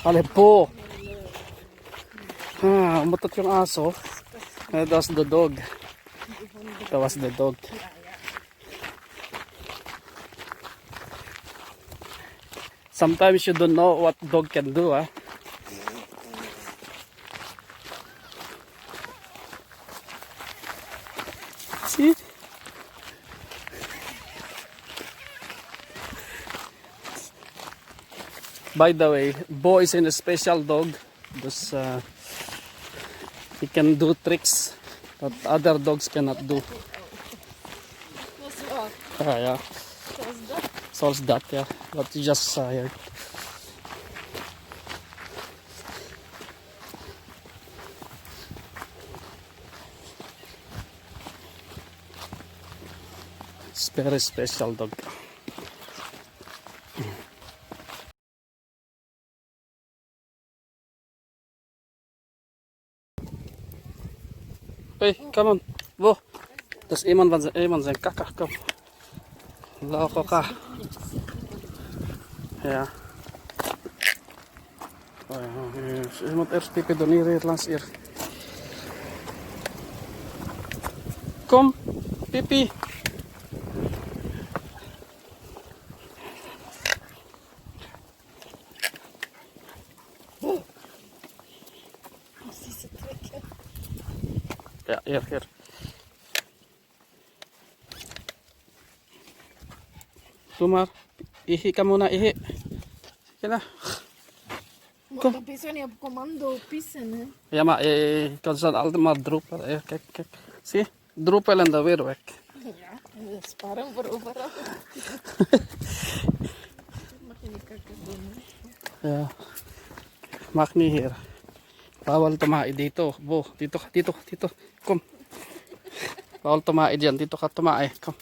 Alepo. Umutot yung aso. That was the dog. That was the dog. Sometimes you don't know what dog can do, ah. See? By the way, Bo is in a special dog because he can do tricks that other dogs cannot do. Yeah. Solves that, yeah. What you just saw here. It's very special dog. Hey, come on. Wo. Das ist jemand sein Kaka, komm. Lauko ka. Ja. Iemand eerst pipi dan hier langs hier. Kom, pipi. Ja, hier. Doe maar. Ihi ka muna, ihi. Sige na. Dan pissen niet op commando pissen, hè. Ja, maar je kan ze altijd maar droppen. Kijk. Zie, droppen en dan weer weg. Ja, en dat sparen voor overal. Mag je niet kakken doen, hè. Ja. Mag niet hier. Bawal tumae dito. Bo, dito. Kom. Bawal tumae dyan. Dito ka tumae. Kom.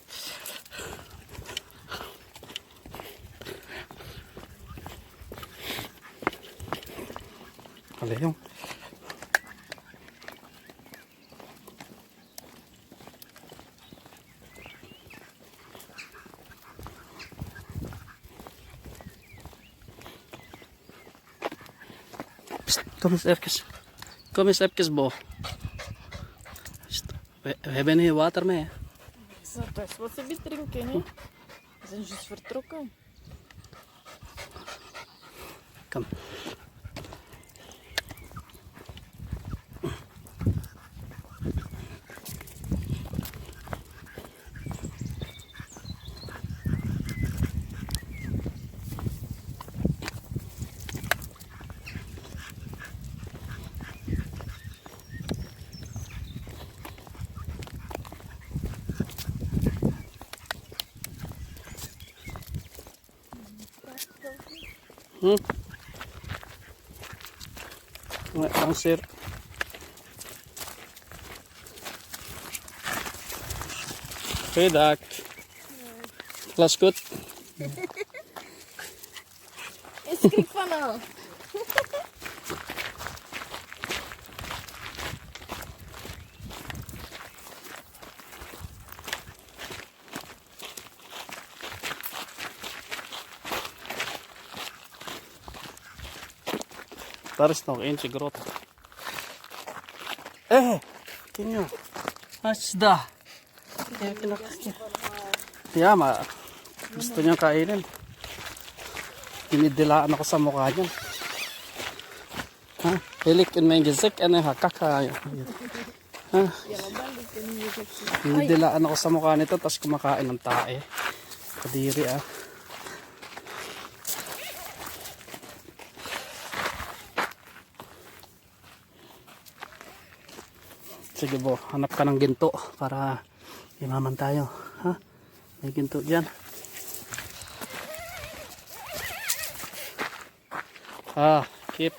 Aleyong. Kom eens even, Bo. We hebben hier water mee. Zo, best wat ze drinken, hè. We zijn juist vertrokken. Kom. Langsir. Goeiedag. Alles goed? Ik schrik van nou. Daar is nog eentje groot. Ken je? Wat is dat? Ja, maar gusto niyang kainin. Dinidilaan ako sa mukha niyan. Hilik in mijn gezicht en hij kaka. Dinidilaan ako sa mukha nito tapos kumakain ng tae. Kadiri ah. Sige Bo, hanap ka ng ginto para imaman tayo. Ha? May ginto dyan. Keep.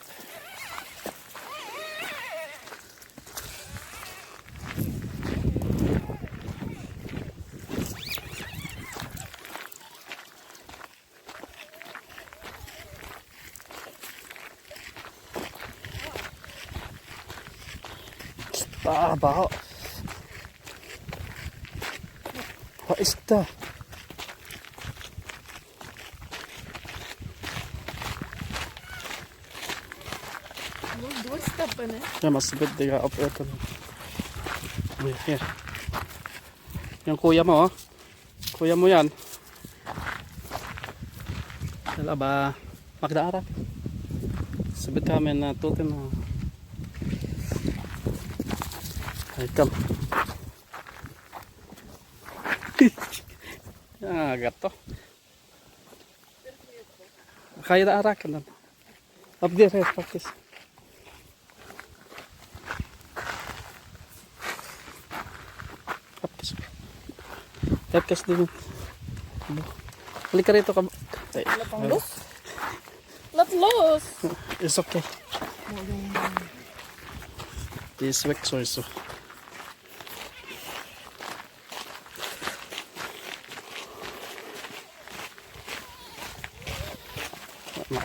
Baho. What is that? Doorstappen, hè? Ja, maar ze bent diga op ito. Here. Yung kuya mo, oh. Kuya mo yan. Wala ba? Magdaarak. Sabit kami na tutin na. Ay, come. Ah, gato. Kaya na arak lang. Up there, practice. Tapos din. Balik ka rito ka. Laat dan los. Laat los! It's okay. This week so so.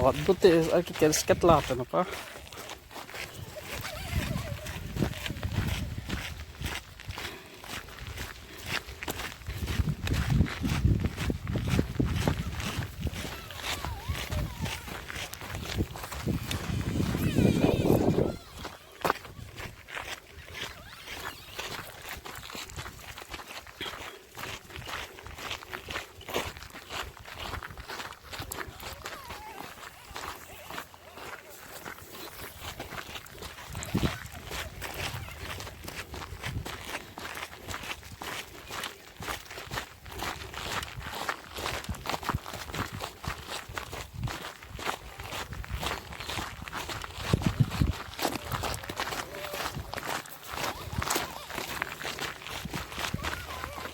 Wat doet is elke keer sket laten op, hè?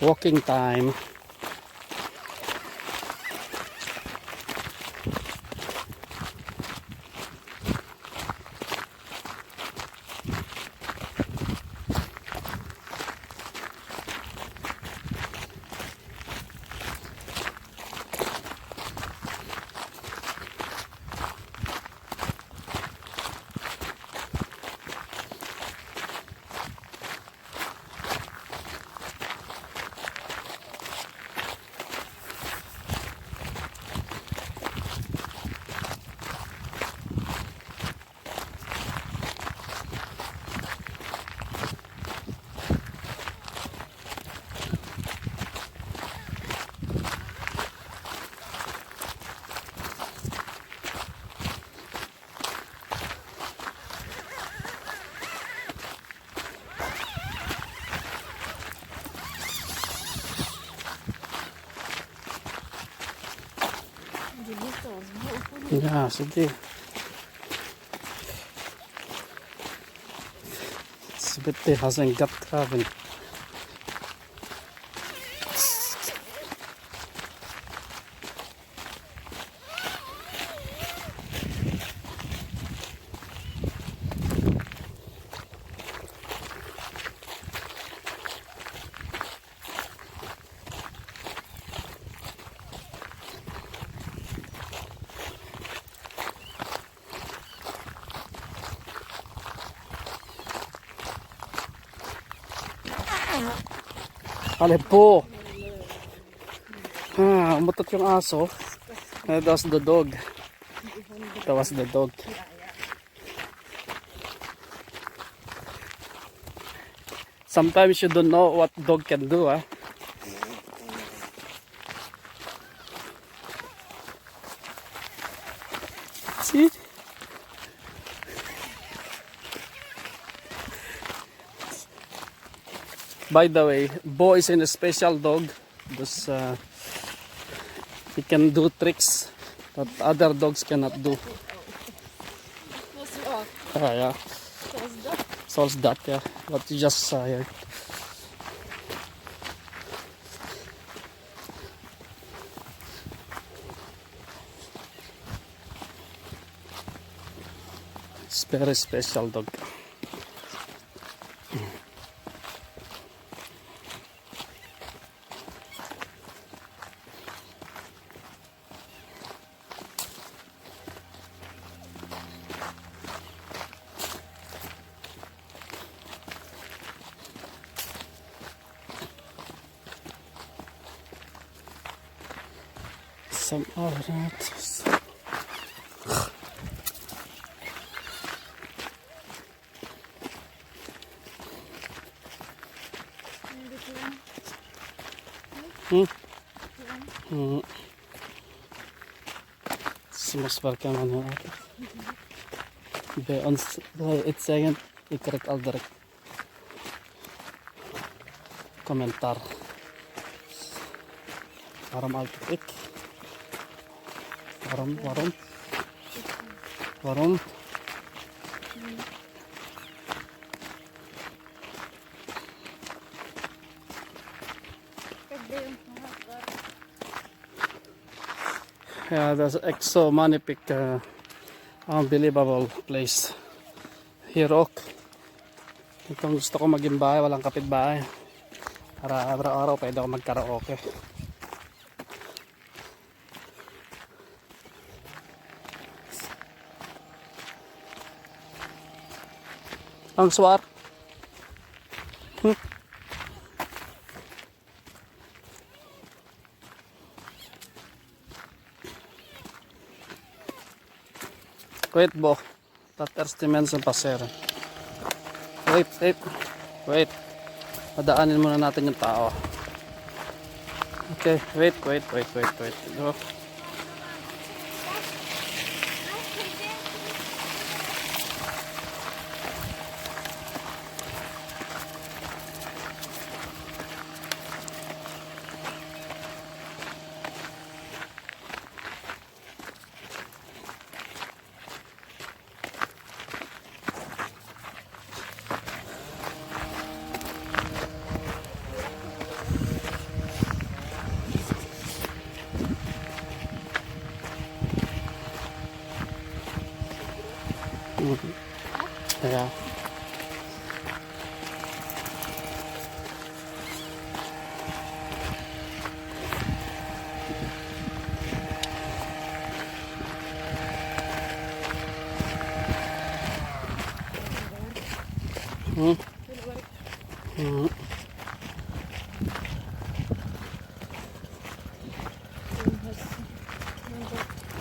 Walking time. Ja, sige. Sebete hasn't got cabin. Alepo. Ah, umutot yung aso. That was the dog. That was the dog. Sometimes you don't know what dog can do, ah. See? By the way, Bo is in a special dog because he can do tricks that other dogs cannot do. Dat is waar. Yeah. Zoals dat. Solves that, yeah. What you just saw here. It's very special dog. Some others. Småsparkar man här. Be ons ett second ikrek aldrig. Komentar. Waarom altijd ik? Waarom? Yeah, that's Exo Manipik, unbelievable place. Hirok. Itong gusto ko maging bahay, walang kapitbahay. Para araw-araw pwede ako magkaraoke. Ang swar. Wait, Bo. Dat eerst die mensen passeren. Wait. Padaanin muna natin yung tao. Okay, wait. Go. Yeah.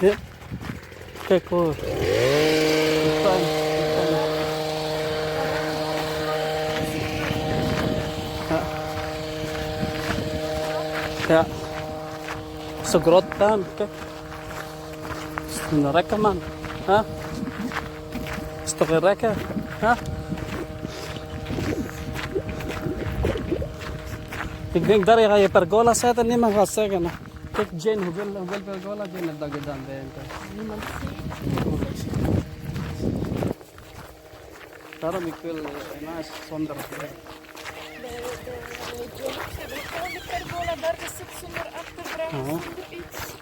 Yeah. Okay, cool. Ja. Så grått den. Det räcker man. Ha? Står det räcker? Ha? Tigning dari kaya pergola sa ito ni mga kasagan. Kek Jen, hugel pergola Jen nagdagidan din. Tara mikil na sondar. Pergola, daar zit zonder achterbrand, zonder iets.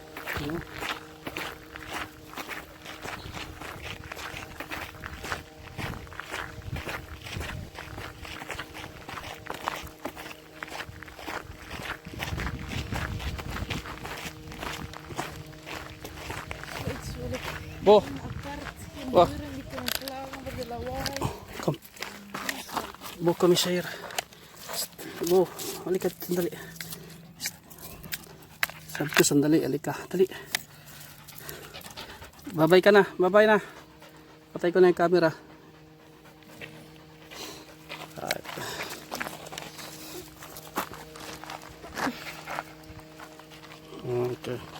Bo, wacht. Die kunnen klagen voor de lawaai. Kom. Bo, kom eens hier. Bo, halika, sandali. Sabi ko, sandali, halika, dali. Babay ka na, babay na. Patay ko na yung camera. Okay.